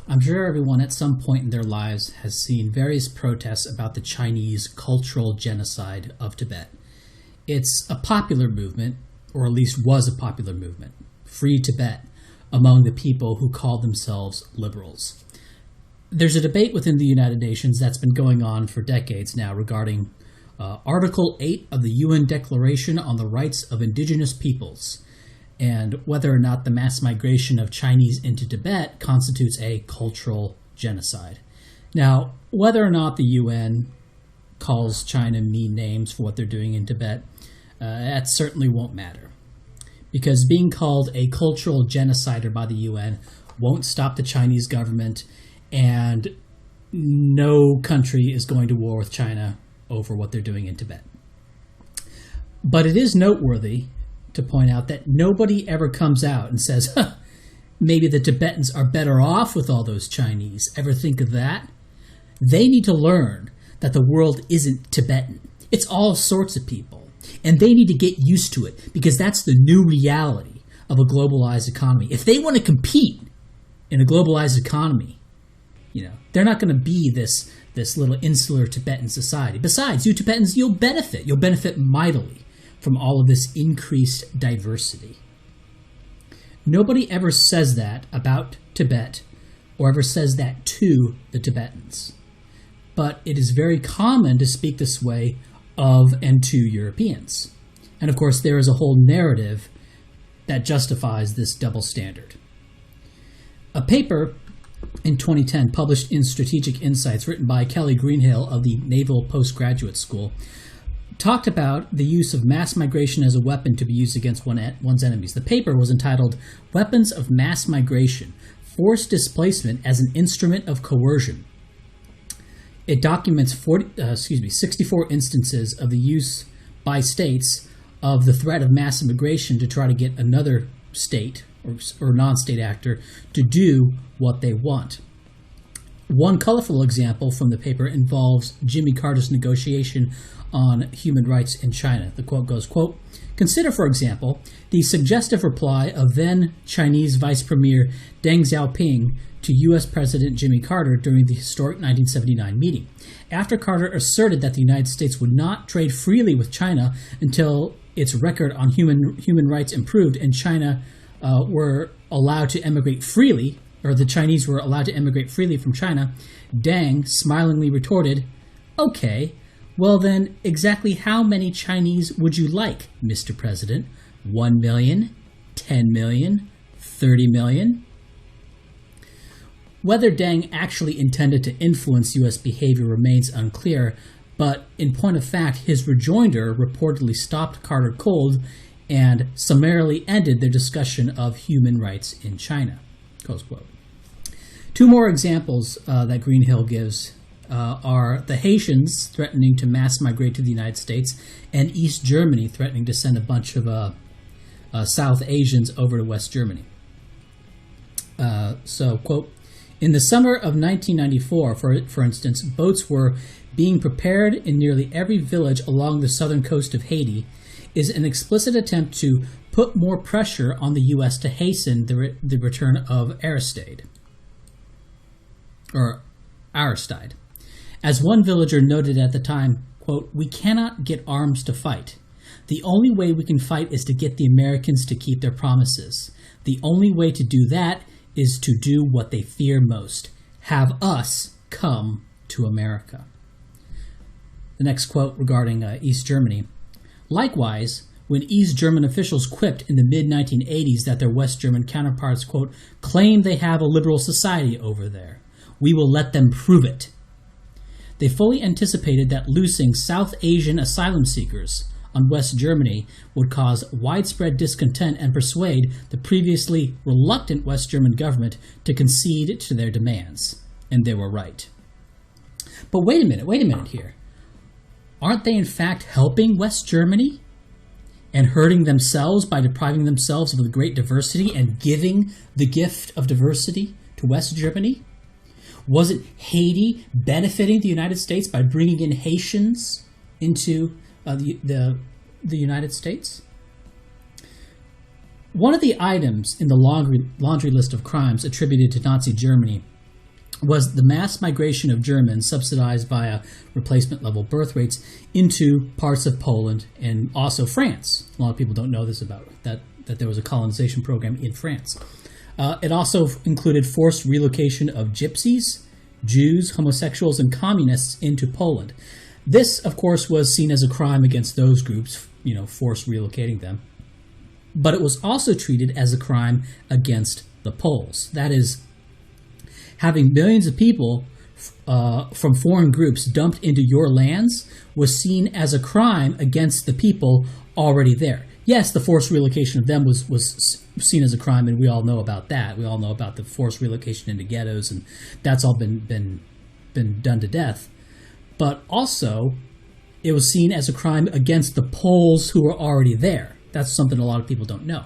I'm sure everyone at some point in their lives has seen various protests about the Chinese cultural genocide of Tibet. It's a popular movement, or at least was a popular movement, Free Tibet, among the people who call themselves liberals. There's a debate within the United Nations that's been going on for decades now regarding Article 8 of the UN Declaration on the Rights of Indigenous Peoples, and whether or not the mass migration of Chinese into Tibet constitutes a cultural genocide. Now, whether or not the UN calls China mean names for what they're doing in Tibet, that certainly won't matter. Because being called a cultural genocider by the UN won't stop the Chinese government, and no country is going to war with China over what they're doing in Tibet. But it is noteworthy to point out that nobody ever comes out and says, maybe the Tibetans are better off with all those Chinese. Ever think of that? They need to learn that the world isn't Tibetan. It's all sorts of people. And they need to get used to it because that's the new reality of a globalized economy. If they want to compete in a globalized economy, they're not going to be this little insular Tibetan society. Besides, you Tibetans, you'll benefit. You'll benefit mightily from all of this increased diversity. Nobody ever says that about Tibet or ever says that to the Tibetans. But it is very common to speak this way of and to Europeans. And of course, there is a whole narrative that justifies this double standard. A paper in 2010 published in Strategic Insights, written by Kelly Greenhill of the Naval Postgraduate School, talked about the use of mass migration as a weapon to be used against one's enemies. The paper was entitled Weapons of Mass Migration, Forced Displacement as an Instrument of Coercion. It documents 64 instances of the use by states of the threat of mass immigration to try to get another state or non-state actor to do what they want. One colorful example from the paper involves Jimmy Carter's negotiation on human rights in China. The quote goes, quote, "Consider, for example, the suggestive reply of then Chinese Vice Premier Deng Xiaoping to U.S. President Jimmy Carter during the historic 1979 meeting. After Carter asserted that the United States would not trade freely with China until its record on human rights improved and China were allowed to emigrate freely, or the Chinese were allowed to emigrate freely from China, Deng smilingly retorted, 'Okay, well then, exactly how many Chinese would you like, Mr. President? 1 million? 10 million? 30 million? Whether Deng actually intended to influence U.S. behavior remains unclear, but in point of fact, his rejoinder reportedly stopped Carter cold and summarily ended their discussion of human rights in China. Close quote. Two more examples that Greenhill gives are the Haitians threatening to mass migrate to the United States and East Germany threatening to send a bunch of South Asians over to West Germany. So, quote, "In the summer of 1994, for instance, boats were being prepared in nearly every village along the southern coast of Haiti is an explicit attempt to put more pressure on the U.S. to hasten the return of Aristide. As one villager noted at the time, quote, "We cannot get arms to fight. The only way we can fight is to get the Americans to keep their promises. The only way to do that is to do what they fear most. Have us come to America." The next quote regarding East Germany. "Likewise, when East German officials quipped in the mid-1980s that their West German counterparts, quote, claim they have a liberal society over there, we will let them prove it. They fully anticipated that loosing South Asian asylum seekers on West Germany would cause widespread discontent and persuade the previously reluctant West German government to concede to their demands. And they were right." But wait a minute here. Aren't they in fact helping West Germany and hurting themselves by depriving themselves of the great diversity and giving the gift of diversity to West Germany? Wasn't Haiti benefiting the United States by bringing in Haitians into the United States? One of the items in the laundry list of crimes attributed to Nazi Germany was the mass migration of Germans subsidized via replacement level birth rates into parts of Poland and also France. A lot of people don't know this about that there was a colonization program in France. It also included forced relocation of gypsies, Jews, homosexuals, and communists into Poland. This, of course, was seen as a crime against those groups, forced relocating them. But it was also treated as a crime against the Poles. That is, having millions of people from foreign groups dumped into your lands was seen as a crime against the people already there. Yes, the forced relocation of them was seen as a crime, and we all know about that. We all know about the forced relocation into ghettos, and that's all been done to death. But also, it was seen as a crime against the Poles who were already there. That's something a lot of people don't know.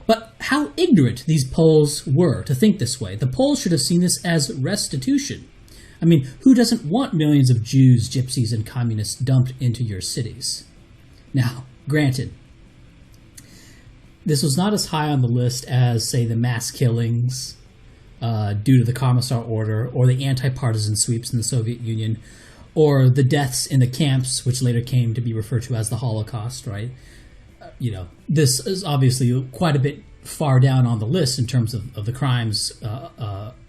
But how ignorant these Poles were to think this way. The Poles should have seen this as restitution. I mean, who doesn't want millions of Jews, gypsies, and communists dumped into your cities? Now, granted, this was not as high on the list as, say, the mass killings due to the Commissar Order, or the anti-partisan sweeps in the Soviet Union, or the deaths in the camps, which later came to be referred to as the Holocaust, right? This is obviously quite a bit far down on the list in terms of the crimes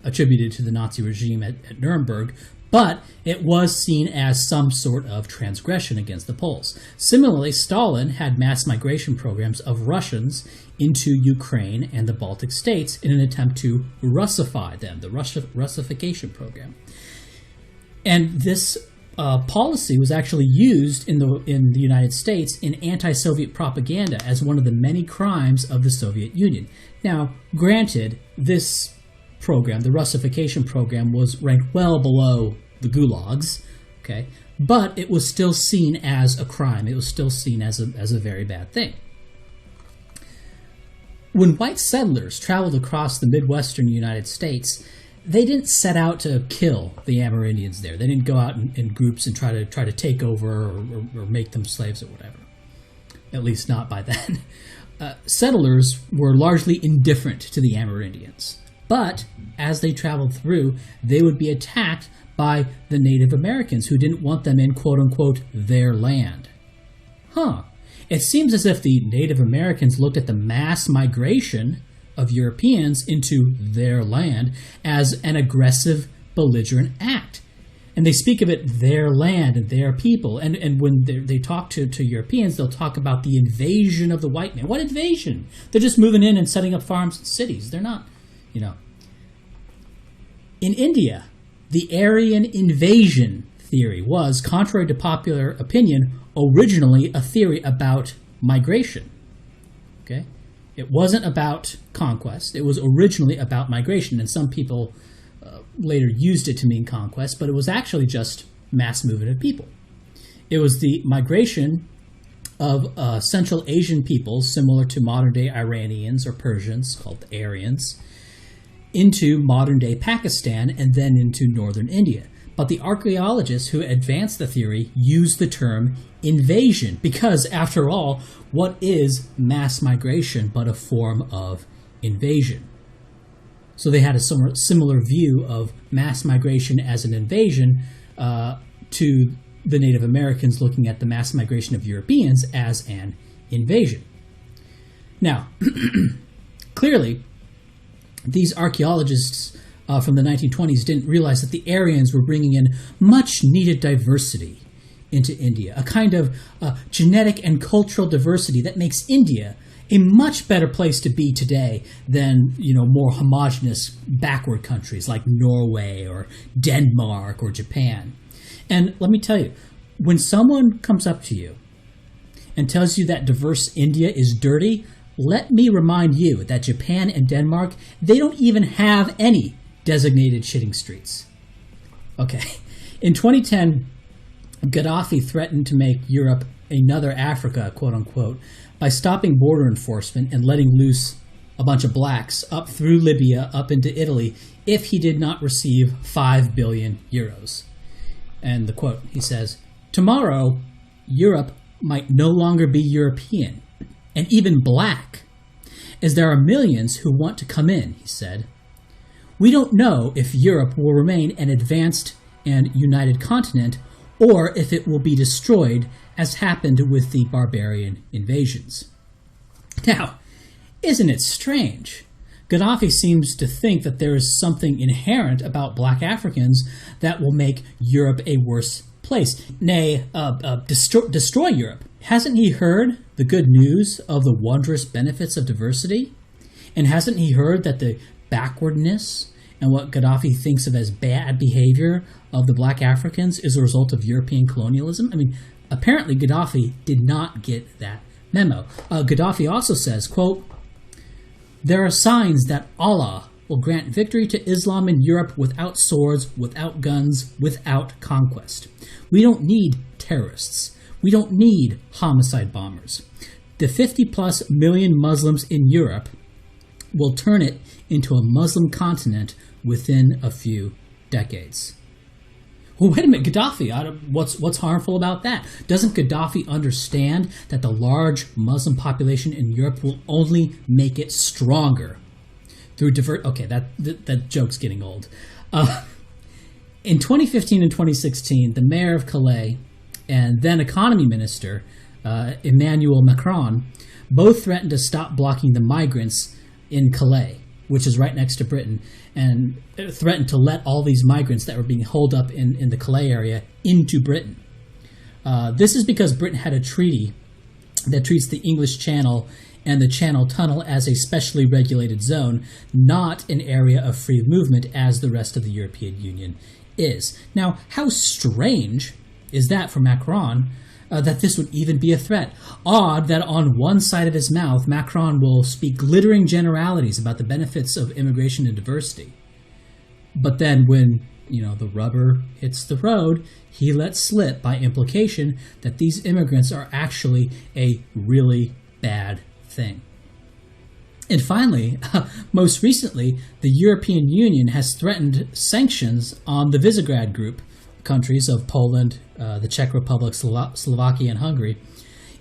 attributed to the Nazi regime at Nuremberg, but it was seen as some sort of transgression against the Poles. Similarly, Stalin had mass migration programs of Russians into Ukraine and the Baltic states in an attempt to Russify them, the Russification program. And this policy was actually used in the United States in anti-Soviet propaganda as one of the many crimes of the Soviet Union. Now, granted, this program, the Russification program, was ranked well below the gulags, okay, but it was still seen as a crime. It was still seen as a very bad thing. When white settlers traveled across the Midwestern United States, they didn't set out to kill the Amerindians there. They didn't go out in groups and try to take over or make them slaves or whatever. At least not by then. Settlers were largely indifferent to the Amerindians. But as they traveled through, they would be attacked by the Native Americans who didn't want them in, quote-unquote, their land. It seems as if the Native Americans looked at the mass migration of Europeans into their land as an aggressive, belligerent act. And they speak of it their land and their people. And when they talk to Europeans, they'll talk about the invasion of the white man. What invasion? They're just moving in and setting up farms and cities. They're not, In India, the Aryan invasion theory was, contrary to popular opinion, originally a theory about migration. Okay? It wasn't about conquest. It was originally about migration, and some people later used it to mean conquest, but it was actually just mass movement of people. It was the migration of Central Asian peoples, similar to modern-day Iranians or Persians, called the Aryans, into modern-day Pakistan and then into northern India. But the archaeologists who advanced the theory used the term invasion because, after all, what is mass migration but a form of invasion? So they had a similar view of mass migration as an invasion to the Native Americans looking at the mass migration of Europeans as an invasion. Now, clearly, these archaeologists from the 1920s didn't realize that the Aryans were bringing in much needed diversity into India, a kind of genetic and cultural diversity that makes India a much better place to be today than, more homogenous backward countries like Norway or Denmark or Japan. And let me tell you, when someone comes up to you and tells you that diverse India is dirty, let me remind you that Japan and Denmark, they don't even have any designated shitting streets. Okay. In 2010, Gaddafi threatened to make Europe another Africa, quote unquote, by stopping border enforcement and letting loose a bunch of blacks up through Libya, up into Italy, if he did not receive 5 billion euros. And the quote, he says, "Tomorrow, Europe might no longer be European, and even black, as there are millions who want to come in," he said. We don't know if Europe will remain an advanced and united continent or if it will be destroyed, as happened with the barbarian invasions. Now, isn't it strange? Gaddafi seems to think that there is something inherent about black Africans that will make Europe a worse place, nay, destroy Europe. Hasn't he heard the good news of the wondrous benefits of diversity? And hasn't he heard that the backwardness and what Gaddafi thinks of as bad behavior of the black Africans is a result of European colonialism? I mean, apparently Gaddafi did not get that memo. Gaddafi also says, quote, "There are signs that Allah will grant victory to Islam in Europe without swords, without guns, without conquest. We don't need terrorists. We don't need homicide bombers. The 50-plus million Muslims in Europe will turn it into a Muslim continent within a few decades." Well, wait a minute, Gaddafi, what's harmful about that? Doesn't Gaddafi understand that the large Muslim population in Europe will only make it stronger through Okay, that joke's getting old. In 2015 and 2016, the mayor of Calais and then economy minister Emmanuel Macron both threatened to stop blocking the migrants in Calais, which is right next to Britain, and threatened to let all these migrants that were being holed up in the Calais area into Britain. This is because Britain had a treaty that treats the English Channel and the Channel Tunnel as a specially regulated zone, not an area of free movement as the rest of the European Union is. Now, how strange is that for Macron that this would even be a threat? Odd that on one side of his mouth, Macron will speak glittering generalities about the benefits of immigration and diversity. But then when, the rubber hits the road, he lets slip by implication that these immigrants are actually a really bad thing. And finally, most recently, the European Union has threatened sanctions on the Visegrad Group countries of Poland, the Czech Republic, Slovakia, and Hungary,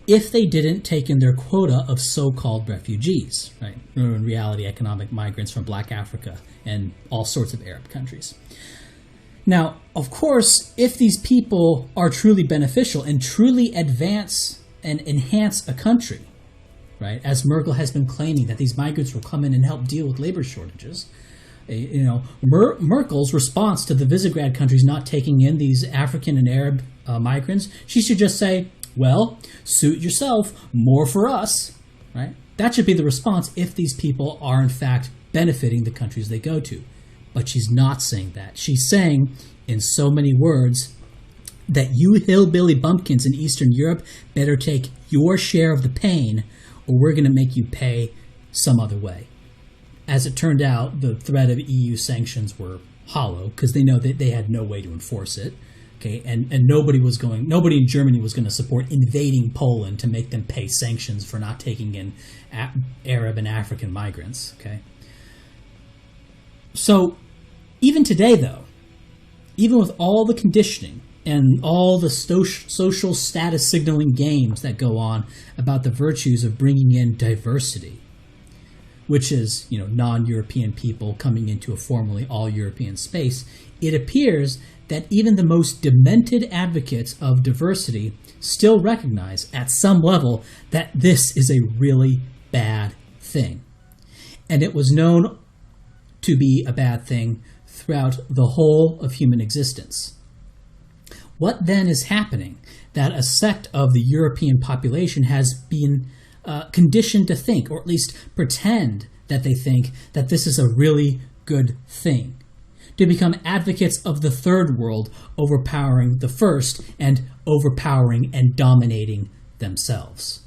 if they didn't take in their quota of so-called refugees, right? In reality, economic migrants from Black Africa and all sorts of Arab countries. Now, of course, if these people are truly beneficial and truly advance and enhance a country, right, as Merkel has been claiming that these migrants will come in and help deal with labor shortages, Merkel's response to the Visegrad countries not taking in these African and Arab migrants, she should just say, well, suit yourself, more for us, right? That should be the response if these people are in fact benefiting the countries they go to. But she's not saying that. She's saying, in so many words, that you hillbilly bumpkins in Eastern Europe better take your share of the pain, or we're going to make you pay some other way. As it turned out, the threat of EU sanctions were hollow because they know that they had no way to enforce it. Okay, and nobody in Germany was going to support invading Poland to make them pay sanctions for not taking in Arab and African migrants. Okay, so even today, though, even with all the conditioning and all the social status signaling games that go on about the virtues of bringing in diversity, which is, non-European people coming into a formerly all-European space, it appears that even the most demented advocates of diversity still recognize at some level that this is a really bad thing. And it was known to be a bad thing throughout the whole of human existence. What then is happening that a sect of the European population has been conditioned to think, or at least pretend that they think that this is a really good thing? To become advocates of the third world overpowering the first and overpowering and dominating themselves.